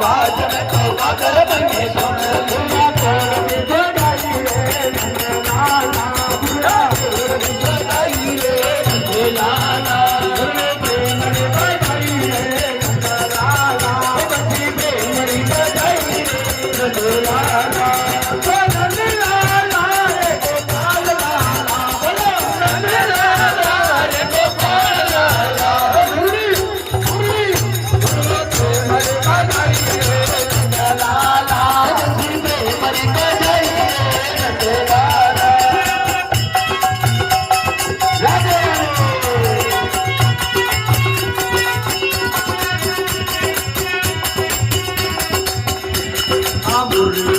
वाजन तो बागर बने सुन दुनिया तोड़ के जोड़ाई रे नंदलाला बुरा तोड़ के जोड़ाई रे नंदलाला गुरु प्रेम रे बधाई रे नंदलाला बच्ची प्रेम रे बधाई रे नंदलाला Amor